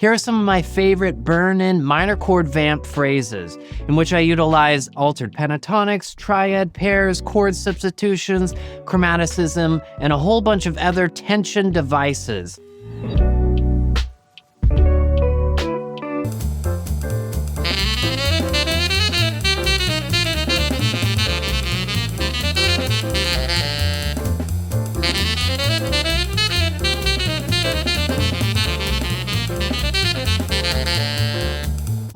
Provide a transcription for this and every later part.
Here are some of my favorite Burnin minor chord vamp phrases, in which I utilize altered pentatonics, triad pairs, chord substitutions, chromaticism, and a whole bunch of other tension devices.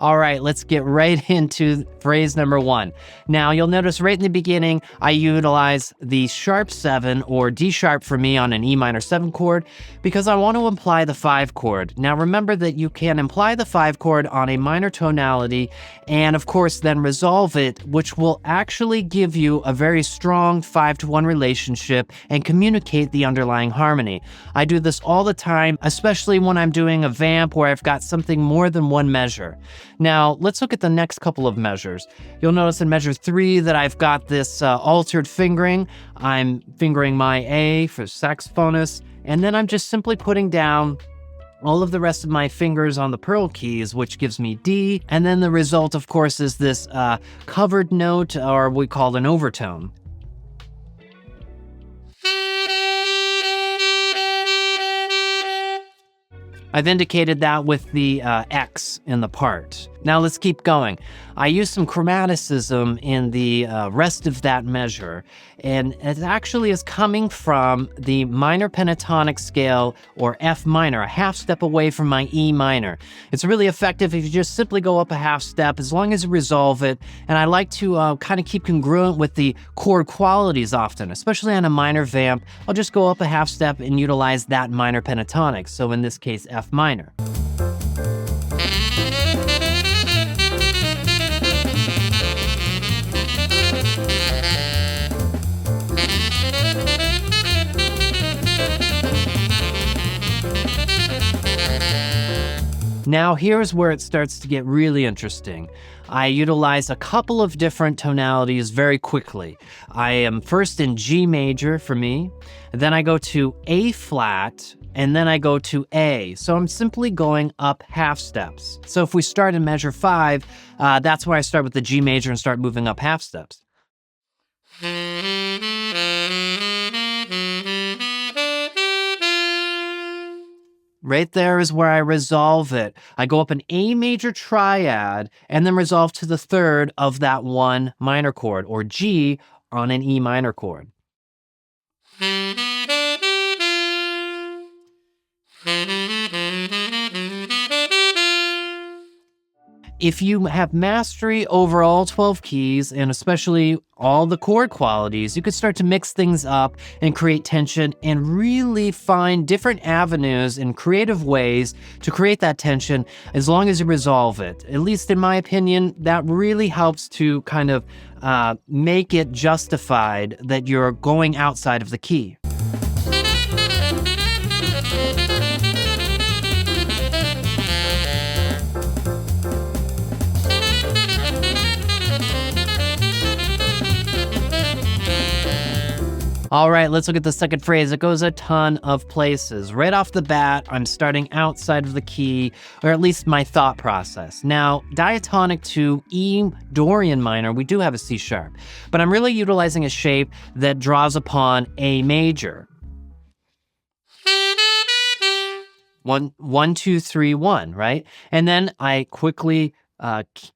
All right, let's get right into phrase number 1. Now, you'll notice right in the beginning, I utilize the sharp 7, or D sharp for me, on an E minor 7 chord, because I want to imply the 5 chord. Now, remember that you can imply the 5 chord on a minor tonality, and of course, then resolve it, which will actually give you a very strong 5-to-1 relationship and communicate the underlying harmony. I do this all the time, especially when I'm doing a vamp where I've got something more than one measure. Now, let's look at the next couple of measures. You'll notice in measure 3 that I've got this altered fingering. I'm fingering my A for saxophonist, and then I'm just simply putting down all of the rest of my fingers on the pearl keys, which gives me D, and then the result, of course, is this covered note, or we call it an overtone. I've indicated that with the X in the part. Now let's keep going. I use some chromaticism in the rest of that measure, and it actually is coming from the minor pentatonic scale, or F minor, a half step away from my E minor. It's really effective if you just simply go up a half step, as long as you resolve it, and I like to kind of keep congruent with the chord qualities often, especially on a minor vamp. I'll just go up a half step and utilize that minor pentatonic, so in this case, F minor. Now here's where it starts to get really interesting. I utilize a couple of different tonalities very quickly. I am first in G major for me, then I go to A flat, and then I go to A. So I'm simply going up half steps. So if we start in measure 5, that's where I start with the G major and start moving up half steps. Right there is where I resolve it. I go up an A major triad and then resolve to the 3rd of that one minor chord, or G on an E minor chord. If you have mastery over all 12 keys, and especially all the chord qualities, you could start to mix things up and create tension and really find different avenues and creative ways to create that tension, as long as you resolve it. At least in my opinion, that really helps to kind of make it justified that you're going outside of the key. All right, let's look at the second phrase. It goes a ton of places. Right off the bat, I'm starting outside of the key, or at least my thought process. Now, diatonic to E Dorian minor, we do have a C sharp, but I'm really utilizing a shape that draws upon A major. 1, 2, 3, 1, right? And then I quickly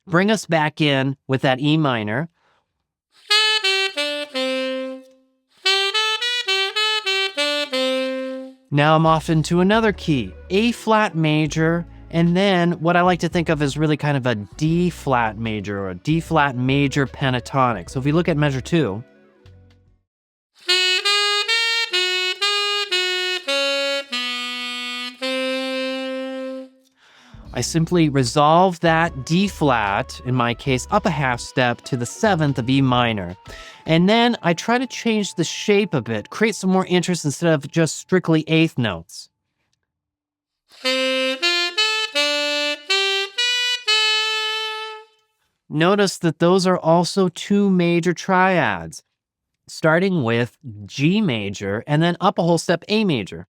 bring us back in with that E minor. Now I'm off into another key, A flat major, and then what I like to think of as really kind of a D flat major, or a D flat major pentatonic. So if we look at measure 2, I simply resolve that D flat, in my case, up a half step to the 7th of E minor. And then I try to change the shape a bit, create some more interest instead of just strictly 8th notes. Notice that those are also 2 major triads, starting with G major and then up a whole step A major.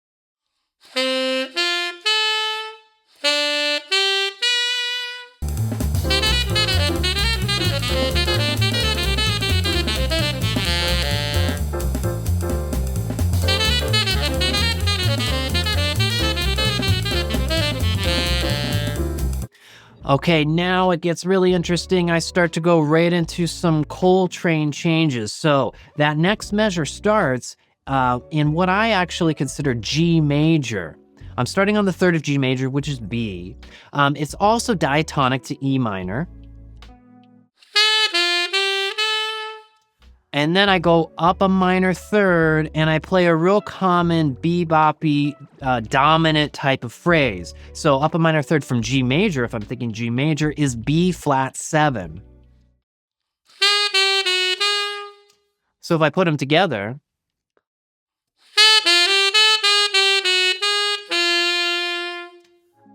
Okay, now it gets really interesting. I start to go right into some Coltrane changes. So that next measure starts in what I actually consider G major. I'm starting on the third of G major, which is B. It's also diatonic to E minor. And then I go up a minor third and I play a real common beboppy dominant type of phrase. So up a minor third from G major, if I'm thinking G major, is B flat 7. So if I put them together,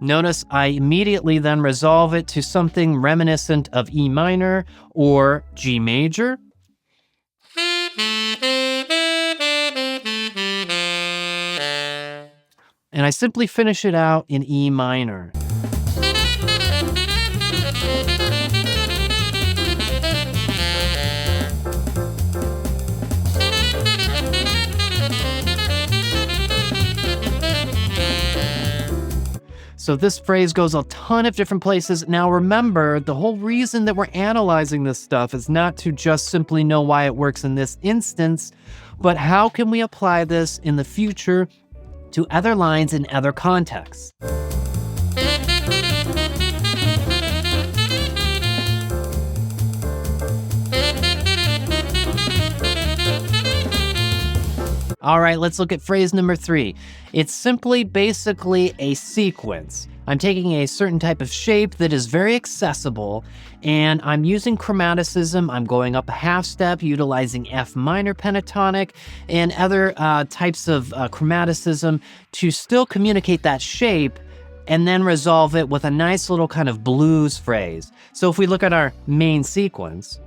notice I immediately then resolve it to something reminiscent of E minor or G major. And I simply finish it out in E minor. So this phrase goes a ton of different places. Now remember, the whole reason that we're analyzing this stuff is not to just simply know why it works in this instance, but how can we apply this in the future to other lines in other contexts. All right, let's look at phrase number 3. It's simply basically a sequence. I'm taking a certain type of shape that is very accessible, and I'm using chromaticism. I'm going up a half step, utilizing F minor pentatonic and other types of chromaticism to still communicate that shape and then resolve it with a nice little kind of blues phrase. So if we look at our main sequence,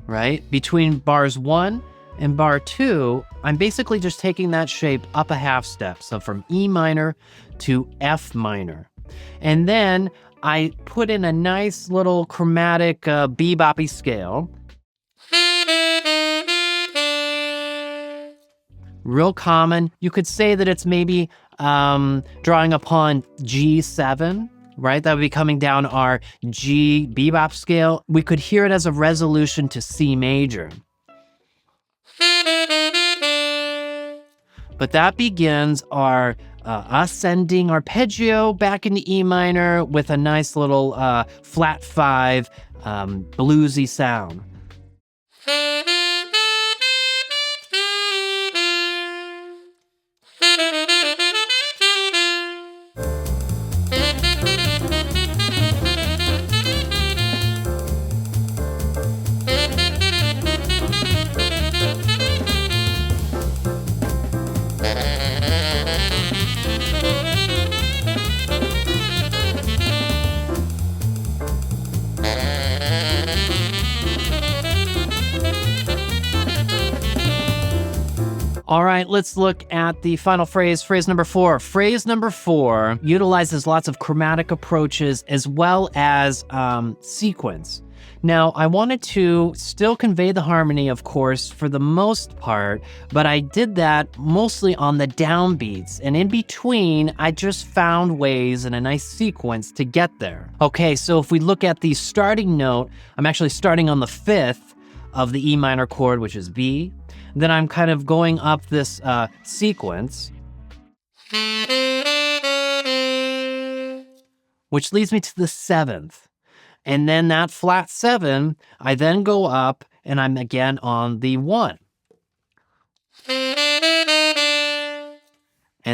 right? Between bars 1 and bar 2, I'm basically just taking that shape up a half step. So from E minor to F minor. And then I put in a nice little chromatic beboppy scale. Real common. You could say that it's maybe drawing upon G7. Right? That would be coming down our G bebop scale. We could hear it as a resolution to C major. But that begins our ascending arpeggio back into E minor with a nice little flat 5 bluesy sound. All right, let's look at the final phrase, phrase number 4. Phrase number 4 utilizes lots of chromatic approaches as well as sequence. Now, I wanted to still convey the harmony, of course, for the most part, but I did that mostly on the downbeats. And in between, I just found ways in a nice sequence to get there. Okay, so if we look at the starting note, I'm actually starting on the 5th of the E minor chord, which is B. Then I'm kind of going up this sequence, which leads me to the 7th. And then that flat 7, I then go up and I'm again on the 1. And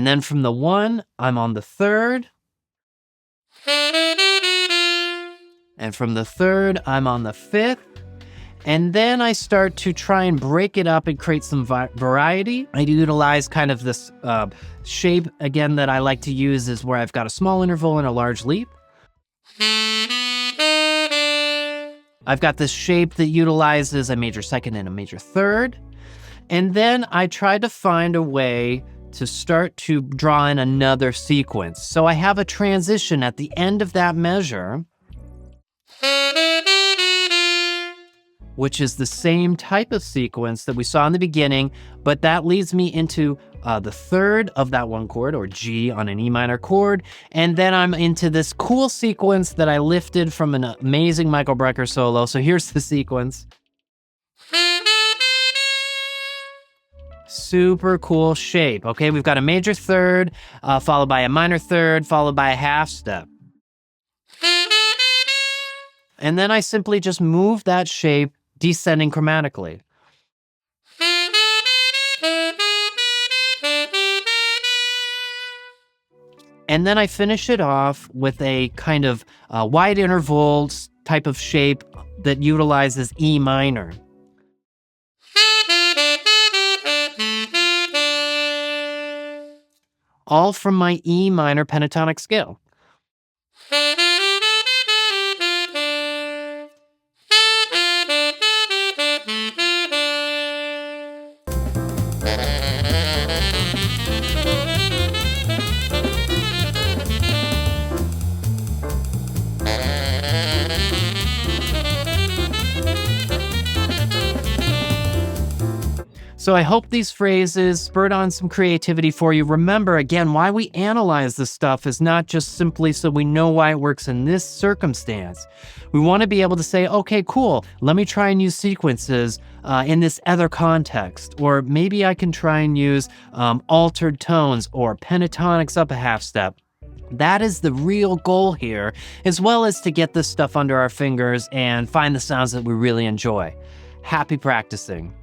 then from the 1, I'm on the 3rd. And from the 3rd, I'm on the 5th. And then I start to try and break it up and create some variety. I utilize kind of this shape, again, that I like to use is where I've got a small interval and a large leap. I've got this shape that utilizes a major 2nd and a major 3rd. And then I try to find a way to start to draw in another sequence. So I have a transition at the end of that measure which is the same type of sequence that we saw in the beginning, but that leads me into the third of that one chord, or G on an E minor chord, and then I'm into this cool sequence that I lifted from an amazing Michael Brecker solo. So here's the sequence. Super cool shape. Okay, we've got a major third, followed by a minor third, followed by a half step. And then I simply just move that shape descending chromatically. And then I finish it off with a kind of wide interval type of shape that utilizes E minor. All from my E minor pentatonic scale. So I hope these phrases spurred on some creativity for you. Remember, again, why we analyze this stuff is not just simply so we know why it works in this circumstance. We want to be able to say, okay, cool, let me try and use sequences in this other context. Or maybe I can try and use altered tones or pentatonics up a half step. That is the real goal here, as well as to get this stuff under our fingers and find the sounds that we really enjoy. Happy practicing.